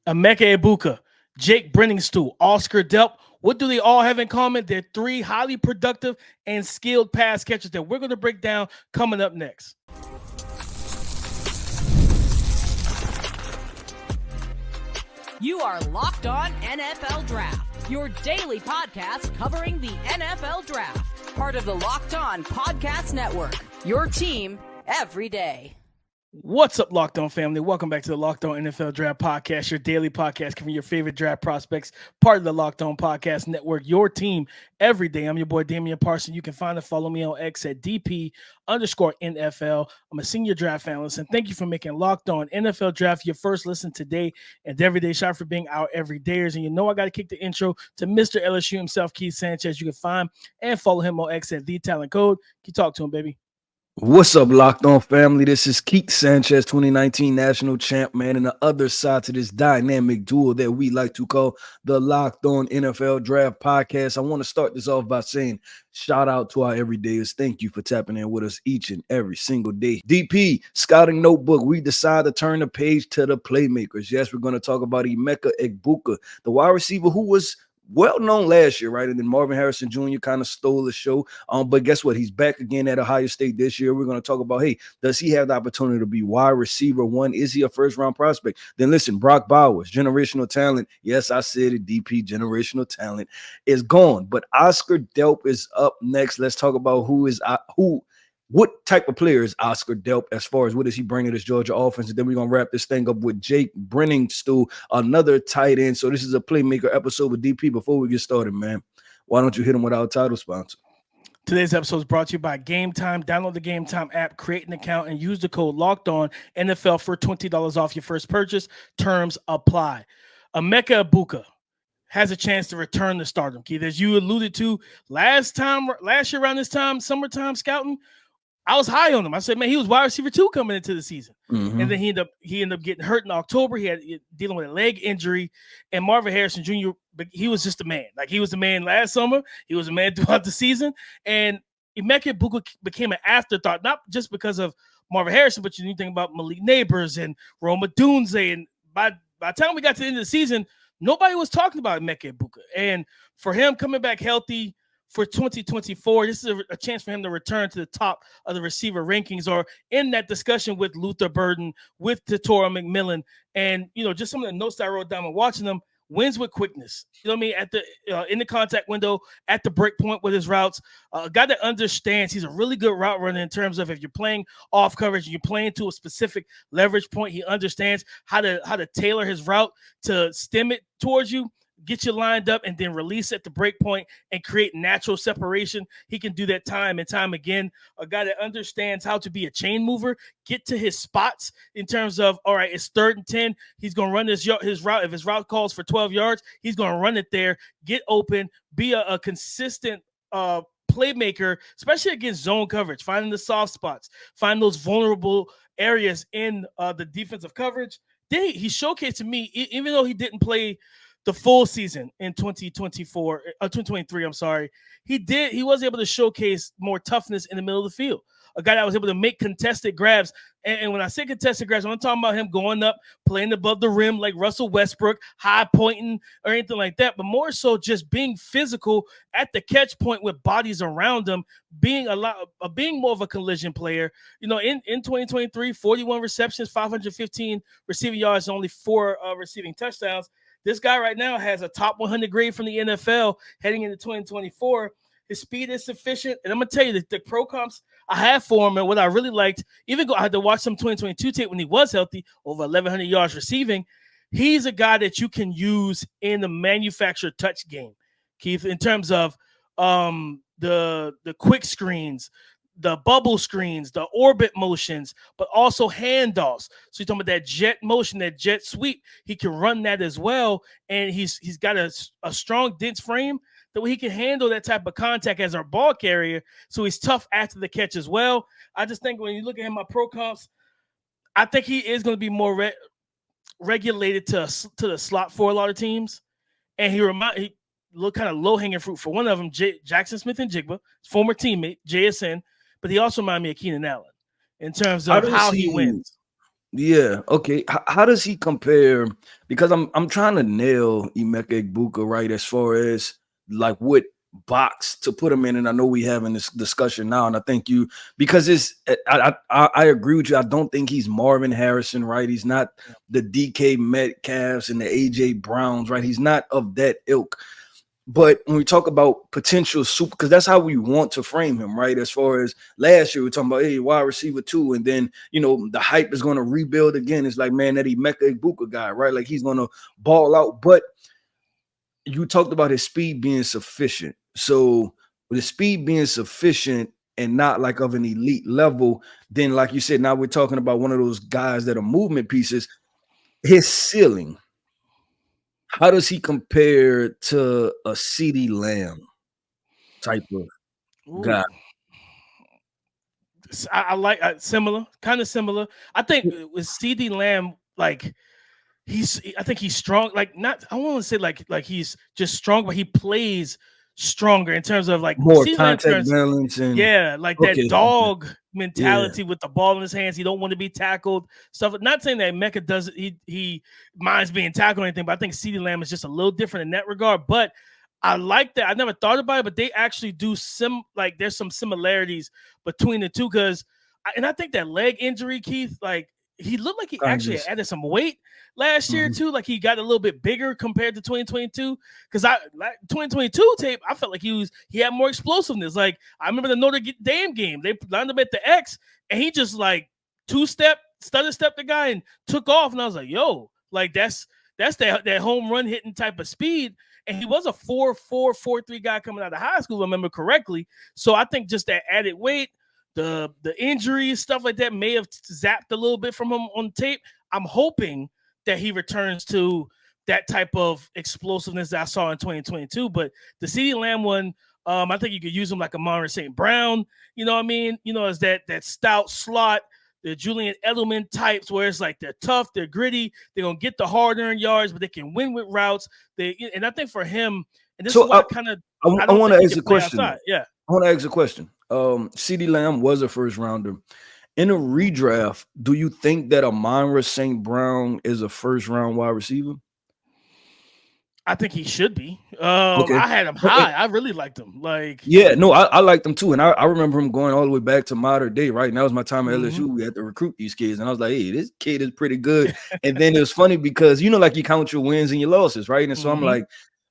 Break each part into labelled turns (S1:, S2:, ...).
S1: Emeka Egbuka, Jake Briningstool, Oscar Delp. What do they all have in common? They're three highly productive and skilled pass catchers that we're going to break down coming up next.
S2: You are Locked On NFL Draft, your daily podcast covering the NFL Draft. Part of the Locked On Podcast Network, your team every day.
S1: What's up, Locked On family? Welcome back to the Locked On NFL Draft Podcast, your daily podcast covering your favorite draft prospects, part of the Locked On Podcast Network, your team every day. I'm your boy, Damian Parson. You can find and follow me on X at DP_NFL. I'm a senior draft analyst, and thank you for making Locked On NFL Draft your first listen today and every day. Shout for being our everydayers. And you know I got to kick the intro to Mr. LSU himself, Keith Sanchez. You can find and follow him on X at TheTalentCode. Can you talk to him, baby?
S3: What's up, Locked On family? This is Keith Sanchez, 2019 national champ, man, and the other side to this dynamic duo that we like to call the Locked On NFL Draft Podcast. I want to start this off by saying shout out to our everydayers. Thank you for tapping in with us each and every single day. DP, Scouting Notebook, we decide to turn the page to the playmakers. Yes, we're going to talk about Emeka Egbuka, the wide receiver who was well known last year, right? And then Marvin Harrison Jr. kind of stole the show. But guess what? He's back again at Ohio State this year. We're going to talk about, hey, does he have the opportunity to be wide receiver one? Is he a first-round prospect? Then listen, Brock Bowers, generational talent. Yes, I said it, DP, generational talent is gone. But Oscar Delp is up next. Let's talk about what type of player is Oscar Delp as far as what does he bring to this Georgia offense? And then we're going to wrap this thing up with Jake Briningstool, another tight end. So this is a playmaker episode with DP. Before we get started, man, why don't you hit him with our title sponsor?
S1: Today's episode is brought to you by Game Time. Download the Game Time app, create an account, and use the code LOCKEDON NFL for $20 off your first purchase. Terms apply. Emeka Egbuka has a chance to return to stardom, Keith. As you alluded to last year around this time, summertime scouting, I was high on him. I said, man, he was wide receiver 2 coming into the season. Mm-hmm. And then he ended up getting hurt in October. He had dealing with a leg injury. And Marvin Harrison Jr., he was just a man. Like, he was the man last summer. He was a man throughout the season. And Emeka Egbuka became an afterthought, not just because of Marvin Harrison, but you think about Malik Neighbors and Roma Dunze. And by the time we got to the end of the season, nobody was talking about Emeka Egbuka. And for him coming back healthy for 2024, this is a chance for him to return to the top of the receiver rankings or in that discussion with Luther Burden, with Tatora McMillan, and, just some of the notes that I wrote down and watching them. Wins with quickness. You know what I mean? At the in the contact window, at the break point with his routes. A guy that understands he's a really good route runner in terms of if you're playing off coverage and you're playing to a specific leverage point, he understands how to tailor his route to stem it towards you, get you lined up, and then release at the break point and create natural separation. He can do that time and time again. A guy that understands how to be a chain mover, get to his spots in terms of, all right, it's 3rd and 10. He's going to run his route. If his route calls for 12 yards, he's going to run it there, get open, be a consistent playmaker, especially against zone coverage, finding the soft spots, find those vulnerable areas in the defensive coverage. Then he showcased to me, even though he didn't play the full season in 2023, I'm sorry. He was able to showcase more toughness in the middle of the field. A guy that was able to make contested grabs. And when I say contested grabs, I'm not talking about him going up, playing above the rim like Russell Westbrook, high pointing or anything like that, but more so just being physical at the catch point with bodies around him, being more of a collision player. In 2023, 41 receptions, 515 receiving yards, only 4 receiving touchdowns. This guy right now has a top 100 grade from the NFL heading into 2024. His speed is sufficient. And I'm going to tell you that the pro comps I have for him and what I really liked, I had to watch some 2022 tape when he was healthy, over 1,100 yards receiving. He's a guy that you can use in the manufactured touch game, Keith, in terms of the quick screens, the bubble screens, the orbit motions, but also handoffs. So you're talking about that jet motion, that jet sweep. He can run that as well. And he's got a strong, dense frame that he can handle that type of contact as our ball carrier. So he's tough after the catch as well. I just think when you look at him, my pro comps, I think he is going to be more regulated to the slot for a lot of teams. And he look kind of low-hanging fruit for one of them, Jackson Smith-Njigba, former teammate, JSN. But he also reminded me of Keenan Allen in terms of how he wins.
S3: Yeah. Okay. How does he compare? Because I'm trying to nail Emeka Egbuka right as far as like what box to put him in, and I know we having this discussion now, and I think you because it's I agree with you. I don't think he's Marvin Harrison, right? He's not the DK Metcalfs and the AJ Browns, right? He's not of that ilk. But when we talk about potential super, because that's how we want to frame him, right? As far as last year, we're talking about, hey, wide receiver 2, and then the hype is going to rebuild again. It's like, man, that Emeka Egbuka guy, right? Like he's going to ball out. But you talked about his speed being sufficient. So with his speed being sufficient and not like of an elite level, then like you said, now we're talking about one of those guys that are movement pieces. His ceiling, how does he compare to a CeeDee Lamb type of guy?
S1: Ooh, I like similar, kind of similar. I think with CD Lamb, like I think he's strong. Like not, I want to say like he's just strong, but he plays stronger in terms of like
S3: More
S1: CD Lamb
S3: contact
S1: turns.
S3: balance and
S1: Yeah, like that
S3: okay, okay.
S1: dog
S3: Yeah,
S1: mentality with the ball in his hands. He don't want to be tackled. Stuff. Not saying that Mecca does. He minds being tackled or anything, but I think CeeDee Lamb is just a little different in that regard. But I like that. I never thought about it, but they actually do like there's some similarities between the two because, and I think that leg injury, Keith, like he looked like he
S3: kind of
S1: actually
S3: just
S1: added some weight last year too. Like he got a little bit bigger compared to 2022. Because 2022 tape, I felt like he had more explosiveness. Like I remember the Notre Dame game, they lined him at the X, and he just like stutter step the guy and took off. And I was like, yo, like that's that home run hitting type of speed. And he was a 4.4, 4.3 guy coming out of high school, if I remember correctly. So I think just that added weight, the injuries, stuff like that may have zapped a little bit from him on tape. I'm hoping that he returns to that type of explosiveness that I saw in 2022. But the CeeDee Lamb one, I think you could use him like a Amon St. Brown. You know what I mean? As that stout slot, the Julian Edelman types where it's like they're tough, they're gritty, they're gonna get the hard-earned yards, but they can win with routes. And I think for him, and this is
S3: so
S1: why I
S3: I
S1: don't
S3: want
S1: think
S3: to
S1: he
S3: ask
S1: can
S3: a
S1: play
S3: question.
S1: outside. Yeah.
S3: I want to ask a question. CeeDee Lamb was a first rounder. In a redraft, do you think that Amon St. Brown is a first round wide receiver?
S1: I think he should be.
S3: Okay.
S1: I had him high. I really liked him. Like,
S3: Yeah, no, I liked him too. And I remember him going all the way back to modern day, right? And that was my time at LSU. We had to recruit these kids. And I was like, hey, this kid is pretty good. And then it was funny because, like you count your wins and your losses, right? And so I'm like,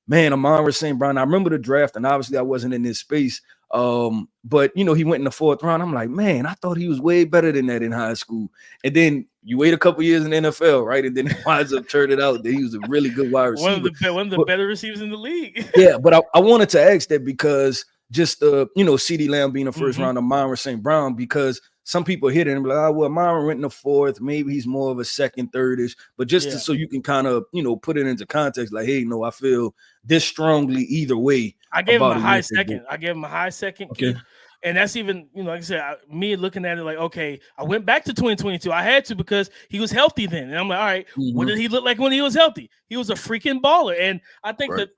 S3: man, Amon St. Brown. I remember the draft, and obviously I wasn't in this space. But he went in the 4th round. I'm like, man, I thought he was way better than that in high school. And then you wait a couple years in the NFL, right? And then it winds up turning out that he was a really good wide receiver.
S1: one of the better receivers in the league.
S3: Yeah, but I wanted to ask that because just CeeDee Lamb being a first round of Myron St. Brown, because some people hit it and be like, oh, well, Myron went in the 4th. Maybe he's more of a 2nd, 3rd-ish. But just so you can kind of, put it into context, like, hey, no, I feel this strongly either way.
S1: I gave him a high second. I gave him a high second,
S3: okay.
S1: Keith. And that's even, like I said, me looking at it like, okay, I went back to 2022. I had to because he was healthy then. And I'm like, all right, what did he look like when he was healthy? He was a freaking baller. And I think that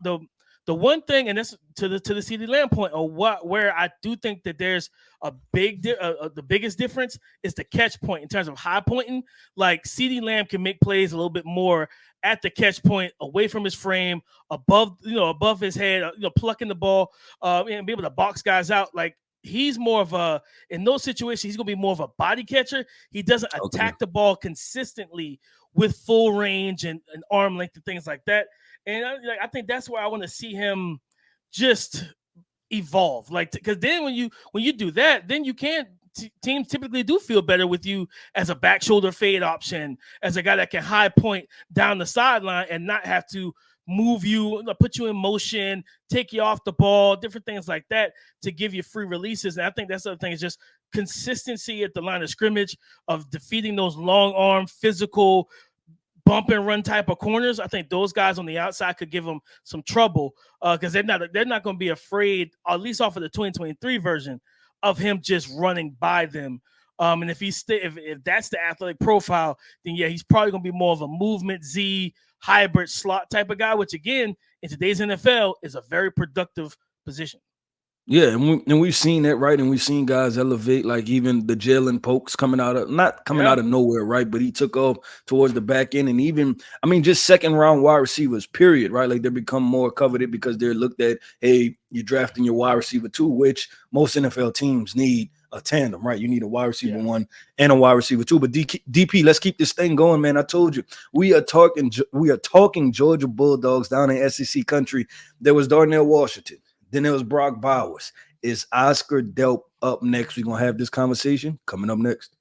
S1: the one thing, and that's to the CeeDee Lamb point, or where I do think that there's a the biggest difference is the catch point in terms of high pointing. Like CeeDee Lamb can make plays a little bit more at the catch point, away from his frame, above his head, plucking the ball, and be able to box guys out. Like he's more of in those situations, he's going to be more of a body catcher. He doesn't attack the ball consistently with full range and arm length and things like that. And I think that's where I want to see him just evolve. Like, because then when you do that, then you can't. Teams typically do feel better with you as a back shoulder fade option, as a guy that can high point down the sideline and not have to move you, put you in motion, take you off the ball, different things like that to give you free releases. And I think that's the other thing is just consistency at the line of scrimmage of defeating those long arm, physical, bump and run type of corners. I think those guys on the outside could give them some trouble because they're not going to be afraid, at least off of the 2023 version, of him just running by them. And if if that's the athletic profile, then yeah, he's probably going to be more of a movement Z hybrid slot type of guy, which again, in today's NFL is a very productive position.
S3: Yeah, and we've seen that, right? And we've seen guys elevate, like even the Jalen Pokes coming out of not coming
S1: Yeah.
S3: out of nowhere, right? But he took off towards the back end, and even I mean, just second round wide receivers, period, right? Like they become more coveted because they're looked at. Hey, you're drafting your wide receiver too, which most NFL teams need a tandem, right? You need a wide receiver
S1: Yeah.
S3: one and a wide receiver two. But DP, let's keep this thing going, man. I told you we are talking Georgia Bulldogs down in SEC country. There was Darnell Washington. Then there was Brock Bowers. Is Oscar Delp up next? We're going to have this conversation coming up next.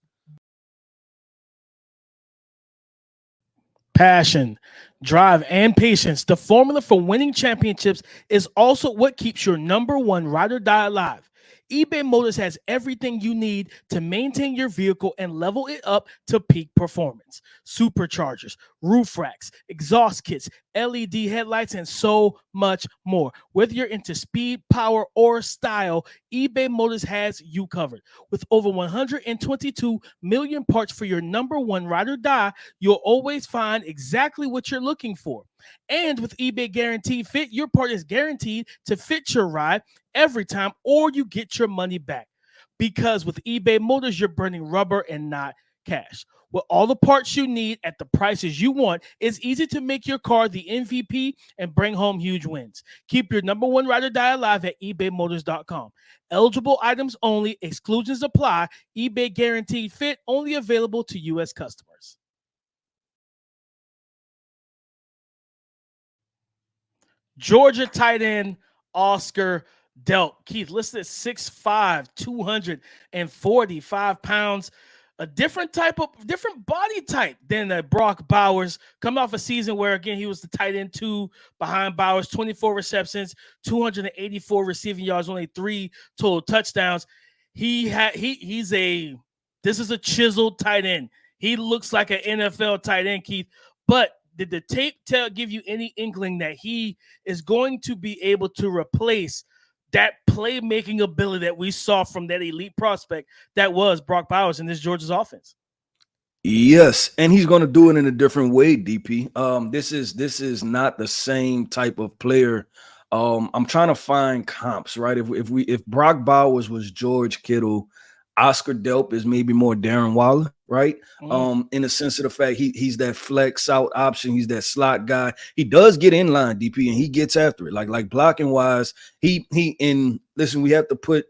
S1: Passion, drive, and patience. The formula for winning championships is also what keeps your number one ride or die alive. eBay Motors has everything you need to maintain your vehicle and level it up to peak performance. Superchargers, roof racks, exhaust kits, LED headlights, and so much more. Whether you're into speed, power, or style, eBay Motors has you covered. With over 122 million parts for your number one ride or die, you'll always find exactly what you're looking for. And with eBay Guaranteed Fit, your part is guaranteed to fit your ride every time, or you get your money back. Because with eBay Motors, you're burning rubber and not cash. With all the parts you need at the prices you want, it's easy to make your car the MVP and bring home huge wins. Keep your number one ride or die alive at ebaymotors.com. Eligible items only, exclusions apply. eBay Guaranteed Fit only available to U.S. customers. Georgia tight end Oscar Delp. Keith listed at 6'5", 245 pounds. A different body type than Brock Bowers. Coming off a season where, again, he was the tight end 2 behind Bowers, 24 receptions, 284 receiving yards, only 3 total touchdowns. He's a this is a chiseled tight end. He looks like an NFL tight end, Keith. But did the tape give you any inkling that he is going to be able to replace that playmaking ability that we saw from that elite prospect that was Brock Bowers in this Georgia's offense?
S3: Yes, and he's going to do it in a different way, DP. This is not the same type of player. I'm trying to find comps, right? If Brock Bowers was George Kittle, Oscar Delp is maybe more Darren Waller, right?
S1: Mm,
S3: In the sense of the fact he's that flex out option, he's that slot guy. He does get in line, DP, and he gets after it. Like blocking wise, he in listen, we have to put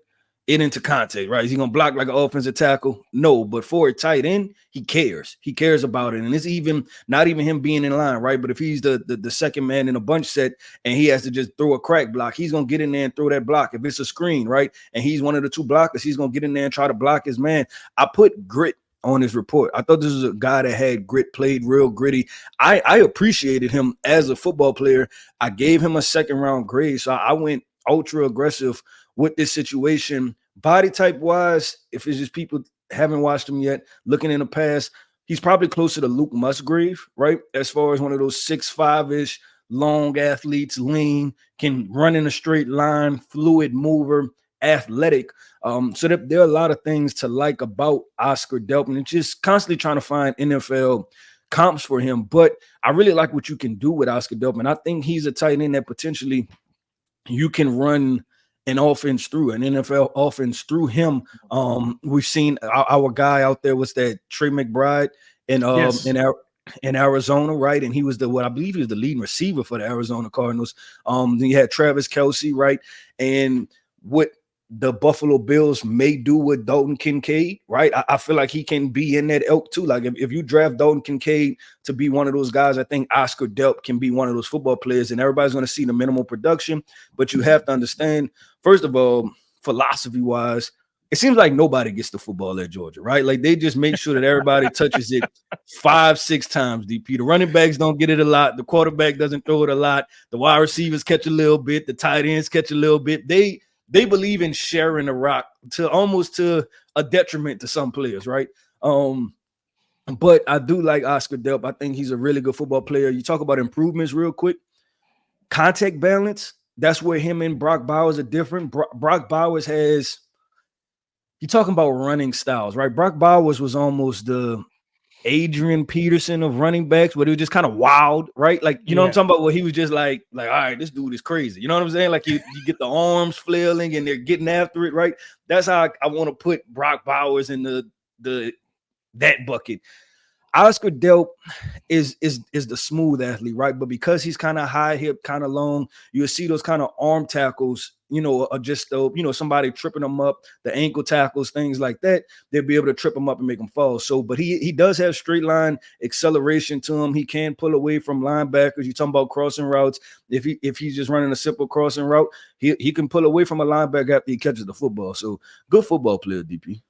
S3: it into context, right? Is he gonna block like an offensive tackle? No, but for a tight end, he cares. He cares about it. And it's even not even him being in line, right? But if he's the second man in a bunch set and he has to just throw a crack block, he's gonna get in there and throw that block. If it's a screen, right? And he's one of the two blockers, he's gonna get in there and try to block his man. I put grit on his report. I thought this was a guy that had grit, played real gritty. I appreciated him as a football player. I gave him a second round grade. So I went ultra aggressive with this situation. Body type wise, if it's just people haven't watched him yet, looking in the past, he's probably closer to Luke Musgrave, right? As far as one of those 6'5" ish long athletes, lean, can run in a straight line, fluid mover, athletic. So there are a lot of things to like about Oscar Delpin, and just constantly trying to find NFL comps for him. But I really like what you can do with Oscar Delpin. I think he's a tight end that potentially you can run an offense through an NFL offense through him. We've seen our guy out there was that Trey McBride in
S1: yes.
S3: in Arizona, right? And he was what I believe he was the leading receiver for the Arizona Cardinals. Then you had Travis Kelce, right? And what the Buffalo Bills may do with Dalton Kincaid, right? I feel like he can be in that elk too. Like if you draft Dalton Kincaid to be one of those guys, I think Oscar Delp can be one of those football players, and everybody's going to see the minimal production. But you have to understand, first of all, philosophy-wise, it seems like nobody gets the football at Georgia, right? Like they just make sure that everybody touches it 5-6 times, DP. The running backs don't get it a lot. The quarterback doesn't throw it a lot. The wide receivers catch a little bit. The tight ends catch a little bit. They believe in sharing the rock to almost to a detriment to some players, right? But I do like Oscar Delp. I think he's a really good football player. You talk about improvements real quick. Contact balance, that's where him and Brock Bowers are different. Brock Bowers has, you're talking about running styles, right? Brock Bowers was almost the Adrian Peterson of running backs, but it was just kind of wild, right? Like, you know what I'm
S1: Yeah.
S3: talking about? Where he was just like, all right, this dude is crazy. You know what I'm saying? Like you get the arms flailing and they're getting after it, right? That's how I want to put Brock Bowers in the that bucket. Oscar Delp is the smooth athlete, right? But because he's kind of high hip, kind of long, you'll see those kind of arm tackles, are just somebody tripping them up, the ankle tackles, things like that. They'll be able to trip them up and make them fall. So, but he does have straight line acceleration to him. He can pull away from linebackers. You're talking about crossing routes. If he's just running a simple crossing route, he can pull away from a linebacker after he catches the football. So, good football player, DP.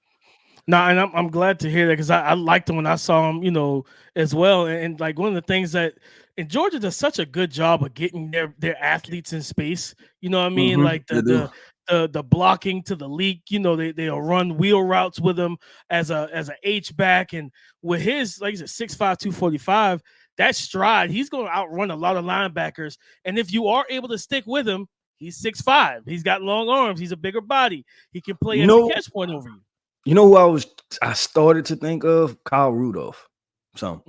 S1: No, and I'm glad to hear that because I liked him when I saw him, as well. And like one of the things that in Georgia does such a good job of getting their athletes in space. You know what I mean? Like
S3: They do.
S1: the blocking to the leak. They'll run wheel routes with him as a H back, and with his like he's a 6'5", 245. That stride, he's going to outrun a lot of linebackers. And if you are able to stick with him, he's 6'5". He's got long arms. He's a bigger body. He can play as a catch point over you.
S3: You know who I started to think of? Kyle Rudolph. So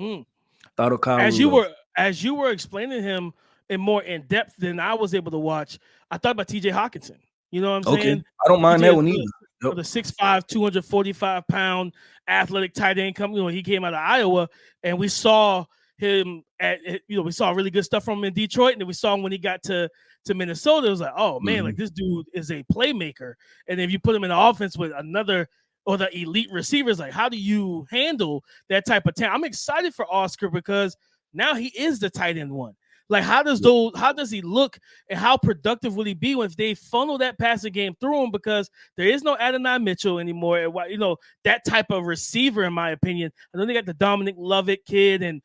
S3: thought of Kyle Rudolph.
S1: As you were explaining him in depth than I was able to watch, I thought about TJ Hawkinson. You know what I'm saying?
S3: I don't mind that one either.
S1: Yep. The 6'5", 245-pound athletic tight end he came out of Iowa, and we saw him we saw really good stuff from him in Detroit, and then we saw him when he got to Minnesota. It was like, oh man, like this dude is a playmaker. And if you put him in the offense with another or the elite receivers, like how do you handle that type of talent? I'm excited for Oscar because now he is the tight end one. Like how does he look and how productive will he be if they funnel that passing game through him? Because there is no Adonai Mitchell anymore. That type of receiver, in my opinion. I know they got the Dominic Lovett kid and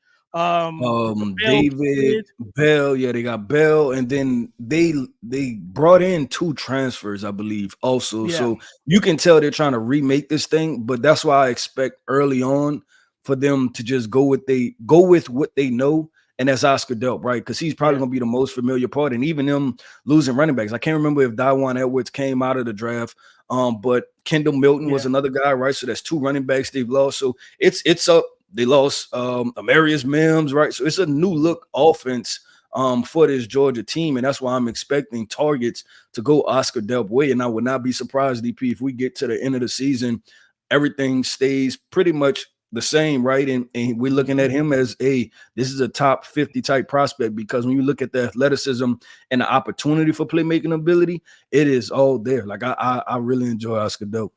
S3: David Bell. Yeah, they got Bell, and then they brought in 2 transfers, I believe, also. Yeah. So you can tell they're trying to remake this thing, but that's why I expect early on for them to just go with what they know, and that's Oscar Delp, right? Because he's probably gonna be the most familiar part, and even them losing running backs. I can't remember if Dawan Edwards came out of the draft, but Kendall Milton was another guy, right? So that's 2 running backs they've lost. So it's up. They lost Amarius Mims, right? So it's a new look offense for this Georgia team, and that's why I'm expecting targets to go Oscar Delp way. And I would not be surprised, DP, if we get to the end of the season, everything stays pretty much the same, right? And we're looking at him as this is a top 50 type prospect, because when you look at the athleticism and the opportunity for playmaking ability, it is all there. Like I really enjoy Oscar Delp.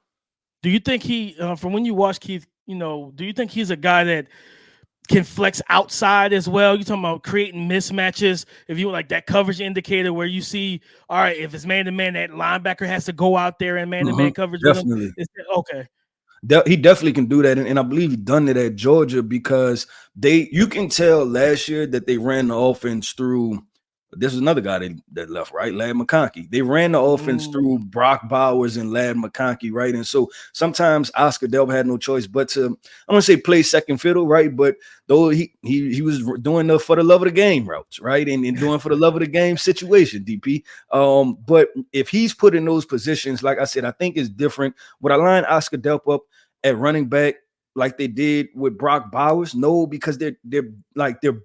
S1: Do you think he, from when you watch Keith, do you think he's a guy that can flex outside as well? You're talking about creating mismatches. If you like that coverage indicator where you see, all right, if it's man-to-man, that linebacker has to go out there and man-to-man coverage
S3: definitely.
S1: with him. Okay.
S3: He definitely can do that. And I believe he done it at Georgia because you can tell last year that they ran the offense through. This is another guy that left, right? Ladd McConkey. They ran the offense through Brock Bowers and Ladd McConkey, right? And so sometimes Oscar Delp had no choice but to, I don't say play second fiddle, right? But though he was doing the for the love of the game routes, right? And doing for the love of the game situation, DP. But if he's put in those positions, like I said, I think it's different. Would I line Oscar Delp up at running back like they did with Brock Bowers? No, because they're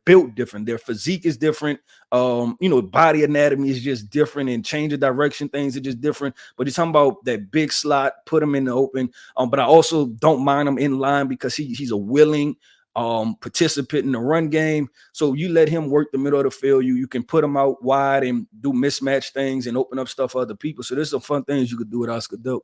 S3: built different. Their physique is different. Body anatomy is just different, and change of direction things are just different. But he's talking about that big slot, put him in the open. But I also don't mind him in line because he's a willing participant in the run game. So you let him work the middle of the field. You can put him out wide and do mismatch things and open up stuff for other people. So there's some fun things you could do with Oscar Delp.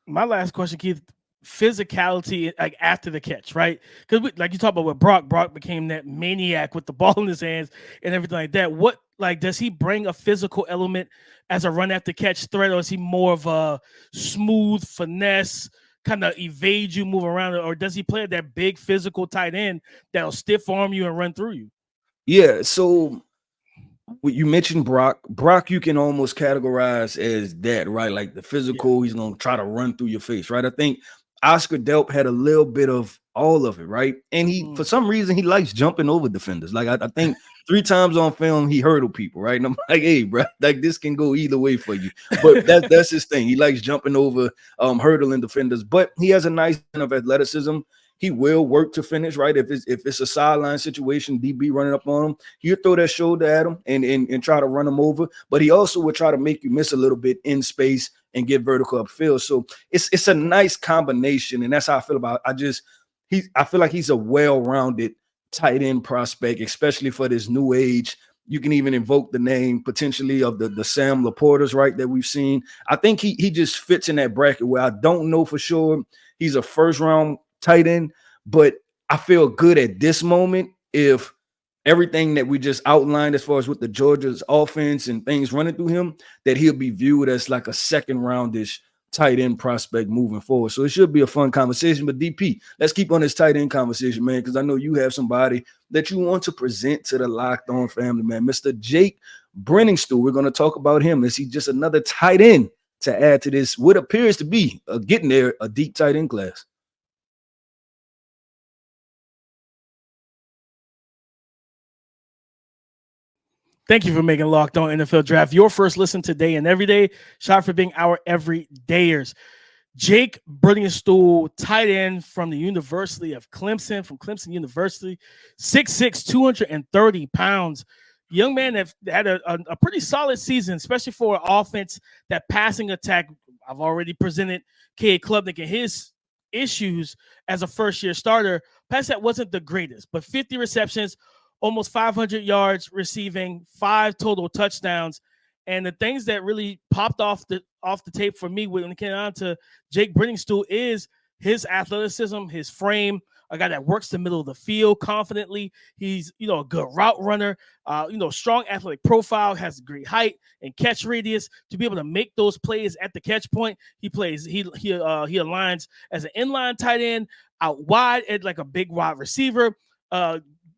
S1: My last question, Keith. Physicality, like after the catch, right? Because like you talk about with Brock became that maniac with the ball in his hands and everything like that. What, like, does he bring a physical element as a run after catch threat, or is he more of a smooth finesse, kind of evade you, move around, or does he play that big physical tight end that'll stiff arm you and run through you?
S3: Yeah, so you mentioned Brock. Brock, you can almost categorize as that, right? Like the physical, he's gonna try to run through your face, right? I think Oscar Delp had a little bit of all of it, right? And he, for some reason, he likes jumping over defenders. Like I think 3 times on film, he hurdled people, right? And I'm like, hey, bro, like this can go either way for you. But that's his thing. He likes jumping over, hurdling defenders. But he has a nice kind of athleticism. he will work to finish, right? If it's a sideline situation, DB running up on him, he'll throw that shoulder at him and try to run him over. But he also will try to make you miss a little bit in space and get vertical upfield. So it's a nice combination, and that's how I feel about it. I feel like he's a well-rounded tight end prospect, especially for this new age. You can even invoke the name potentially of the Sam Laportas, right, that we've seen. I think he just fits in that bracket where I don't know for sure he's a first-round tight end, but I feel good at this moment if everything that we just outlined as far as with the Georgia's offense and things running through him, that he'll be viewed as like a second-roundish tight end prospect moving forward. So it should be a fun conversation. But DP, let's keep on this tight end conversation, man, because I know you have somebody that you want to present to the Locked On family, man. Mr. Jake Briningstool. We're going to talk about him. Is he just another tight end to add to this, what appears to be getting there, a deep tight end class?
S1: Thank you for making Locked On NFL Draft your first listen today and every day. Shout out for being our everydayers. Jake Briningstool, tight end from the University of Clemson, from Clemson University, 6'6", 230 pounds. Young man that had a pretty solid season, especially for an offense, that passing attack. I've already presented K.A. Klubnik and his issues as a first-year starter. Pass that wasn't the greatest, but 50 receptions, almost 500 yards receiving, 5 total touchdowns. And the things that really popped off the tape for me when it came on to Jake Briningstool is his athleticism, his frame, a guy that works the middle of the field confidently. He's, a good route runner, strong athletic profile, has great height and catch radius to be able to make those plays at the catch point. He aligns as an inline tight end, out wide at like a big wide receiver,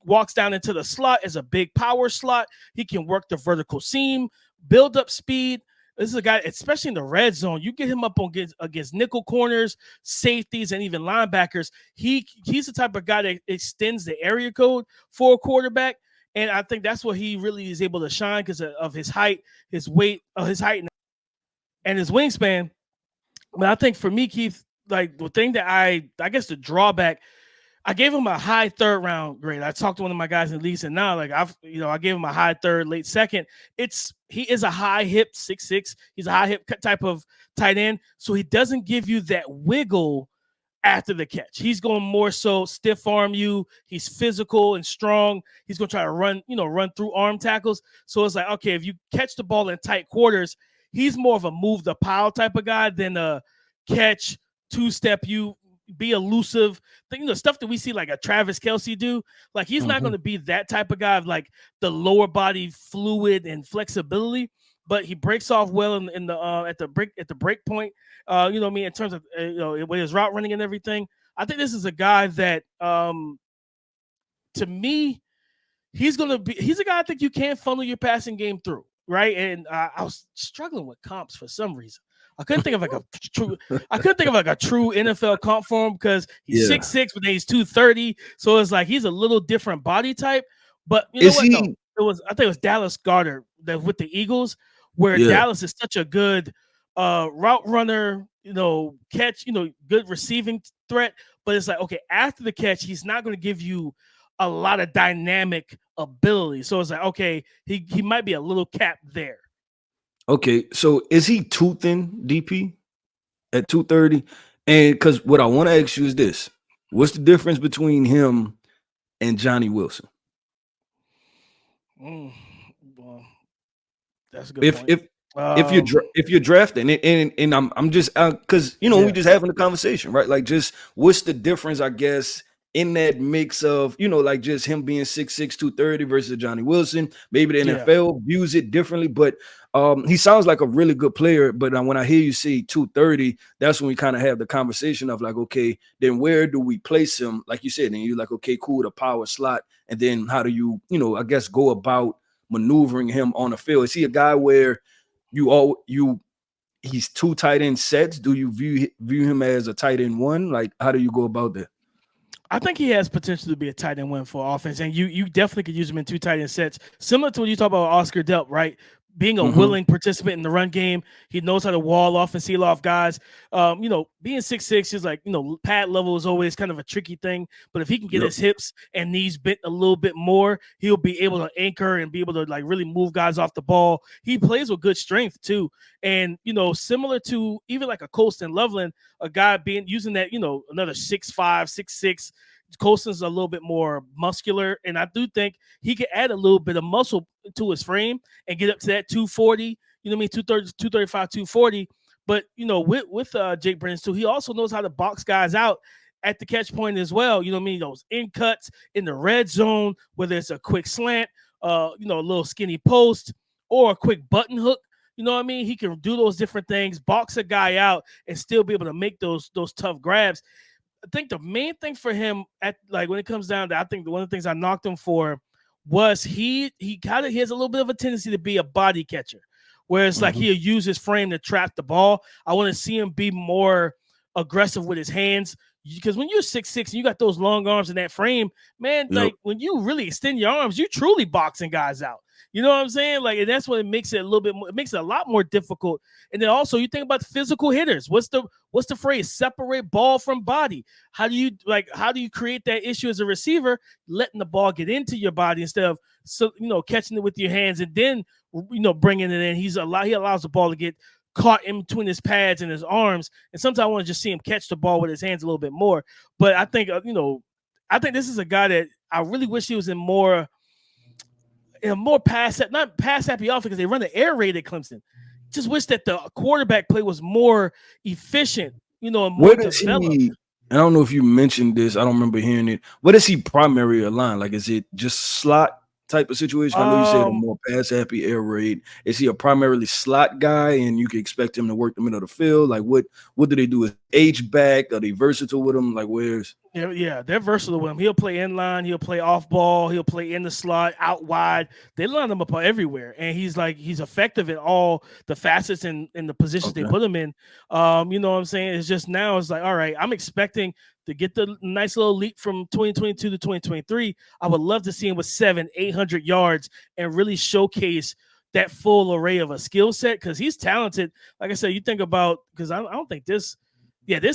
S1: walks down into the slot as a big power slot. He can work the vertical seam, build up speed. This is a guy, especially in the red zone, you get him up against nickel corners, safeties, and even linebackers. He's the type of guy that extends the area code for a quarterback. And I think that's what he really is able to shine because of his height, his weight, his height, and his wingspan. But I think for me, Keith, like the thing that I guess the drawback, I gave him a high third round grade. I talked to one of my guys in the league, and now I gave him a high third, late second. He is a high hip 6'6". He's a high hip type of tight end, so he doesn't give you that wiggle after the catch. He's going more so stiff arm you. He's physical and strong. He's going to try to run through arm tackles. So it's like, okay, if you catch the ball in tight quarters, he's more of a move the pile type of guy than a catch, two-step you, be elusive, stuff that we see like a Travis Kelce do. Like he's not going to be that type of guy of like the lower body fluid and flexibility, but he breaks off well in the at the break point. In terms of with his route running and everything. I think this is a guy that to me, he's a guy I think you can funnel your passing game through, right? And I was struggling with comps for some reason. I couldn't think of like a true NFL comp for him because he's 6'6", but then he's 230. So it's like he's a little different body type. But I think it was Dallas Goedert that with the Eagles, where Dallas is such a good route runner, catch, good receiving threat. But it's like, okay, after the catch, he's not going to give you a lot of dynamic ability. So it's like, okay, he might be a little capped there.
S3: Okay, so is he too thin, DP, at 230? And because what I want to ask you is this: what's the difference between him and Johnny Wilson?
S1: Well, that's a good point.
S3: If you're drafting and I'm just because we just having a conversation, right? Like, just what's the difference, I guess, in that mix of, like just him being 6'6", 230 versus Johnny Wilson. Maybe the NFL views it differently, but he sounds like a really good player. But when I hear you say 230, that's when we kind of have the conversation of like, okay, then where do we place him? Like you said, and you're like, okay, cool, the power slot. And then how do you, I guess, go about maneuvering him on the field? Is he a guy where he's 2 tight end sets? Do you view him as a tight end 1? Like, how do you go about that?
S1: I think he has potential to be a tight end 1 for offense, and you definitely could use him in 2 tight end sets, similar to what you talk about Oscar Delp, right? being a willing participant in the run game. He knows how to wall off and seal off guys. Being 6'6", is like, pad level is always kind of a tricky thing. But if he can get his hips and knees bent a little bit more, he'll be able to anchor and be able to like really move guys off the ball. He plays with good strength too. And, similar to even like a Colston Loveland, a guy using that, another 6'5", 6'6". Colston's a little bit more muscular, and I do think he could add a little bit of muscle to his frame and get up to that 240, 230, 235, 240. But, with Jake Briningstool, he also knows how to box guys out at the catch point as well. Those in cuts in the red zone, whether it's a quick slant, a little skinny post or a quick button hook. He can do those different things, box a guy out and still be able to make those tough grabs. I think the main thing for him when it comes down to, I think one of the things I knocked him for was he has a little bit of a tendency to be a body catcher, where it's like he'll use his frame to trap the ball. I want to see him be more aggressive with his hands, because when you're 6'6" and you got those long arms in that frame, man, like when you really extend your arms, you truly boxing guys out. You know what I'm saying? Like, and that's what it makes it a little bit more, it makes it a lot more difficult. And then also you think about physical hitters. What's the phrase? Separate ball from body. How do you create that issue as a receiver, letting the ball get into your body instead of catching it with your hands and then bringing it in. He allows the ball to get caught in between his pads and his arms. And sometimes I want to just see him catch the ball with his hands a little bit more. But I think this is a guy that I really wish he was in more not pass happy offense, because they run the air raid at Clemson. Just wish that the quarterback play was more efficient, and more developed.
S3: I don't know if you mentioned this. I don't remember hearing it. What is he primary line? Like, is it just slot type of situation? I know you said a more pass happy air raid. Is he a primarily slot guy, and you can expect him to work the middle of the field? Like, what do they do? Is H back? Are they versatile with him? Like, where's?
S1: Yeah, they're versatile with him. He'll play in line, he'll play off ball, he'll play in the slot, out wide. They line him up everywhere, and he's effective at all the facets and the positions they put him in. You know what I'm saying? It's just now it's like, all right, I'm expecting to get the nice little leap from 2022 to 2023. I would love to see him with 700-800 yards and really showcase that full array of a skill set, because he's talented. Like I said, you think about, because I don't think this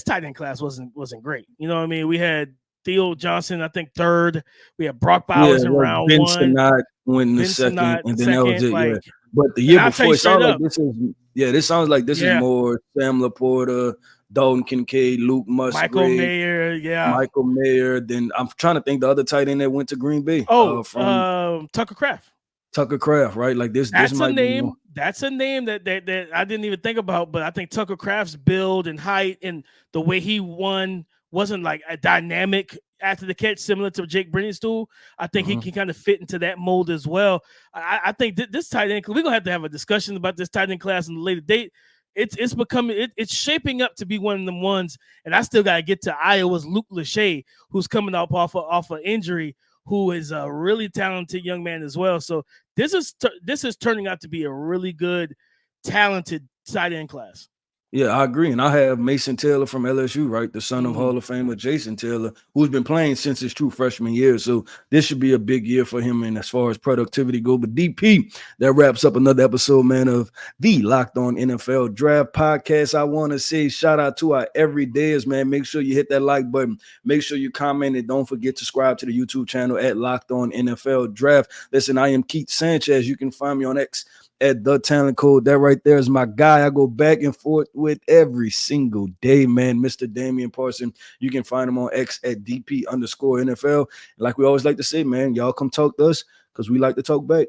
S1: tight end class wasn't great. You know what I mean? We had Theo Johnson, I think, third. We had Brock Bowers in round
S3: Ben
S1: one.
S3: Sinnott went in the second, and then that was it. But the year before, it sounds like this sounds like this is more Sam Laporta, Dalton Kincaid, Luke Musgrave, Michael Mayer. Then I'm trying to think the other tight end that went to Green Bay.
S1: Tucker Kraft.
S3: Tucker Kraft, right? Like this.
S1: That's
S3: this
S1: a
S3: might
S1: name.
S3: Be
S1: That's a name that I didn't even think about. But I think Tucker Kraft's build and height and the way he won wasn't like a dynamic after the catch, similar to Jake Briningstool. I think he can kind of fit into that mold as well. I think this tight end, we're gonna have a discussion about this tight end class in a later date. It's becoming it's shaping up to be one of them ones. And I still gotta get to Iowa's Luke Lachey, who's coming up off of injury, who is a really talented young man as well. So this is turning out to be a really good, talented tight end class.
S3: Yeah, I agree. And I have Mason Taylor from LSU, right? The son of Hall of Famer Jason Taylor, who's been playing since his true freshman year. So this should be a big year for him, and as far as productivity go. But DP, that wraps up another episode, man, of the Locked On NFL Draft Podcast. I want to say shout out to our everydayers, man. Make sure you hit that like button. Make sure you comment, and don't forget to subscribe to the YouTube channel at Locked On NFL Draft. Listen, I am Keith Sanchez. You can find me on X at The Talent Code. That right there is my guy I go back and forth with every single day, man. Mr. Damian Parson. You can find him on X at DP_NFL. Like we always like to say, man, y'all come talk to us, because we like to talk back.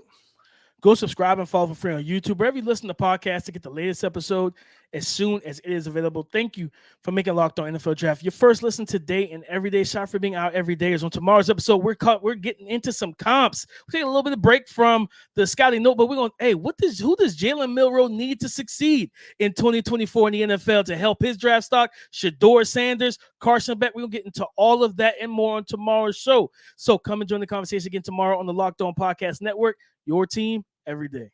S1: Go subscribe and follow for free on YouTube, wherever you listen to podcasts, to get the latest episode as soon as it is available. Thank you for making Locked On NFL Draft your first listen today and every day. Shout for being out every day. On tomorrow's episode, we're getting into some comps. We're taking a little bit of break from the scouting note, but we're going, who does Jalen Milroe need to succeed in 2024 in the NFL to help his draft stock? Shador Sanders, Carson Beck. We're going to get into all of that and more on tomorrow's show. So come and join the conversation again tomorrow on the Locked On Podcast Network. Your team every day.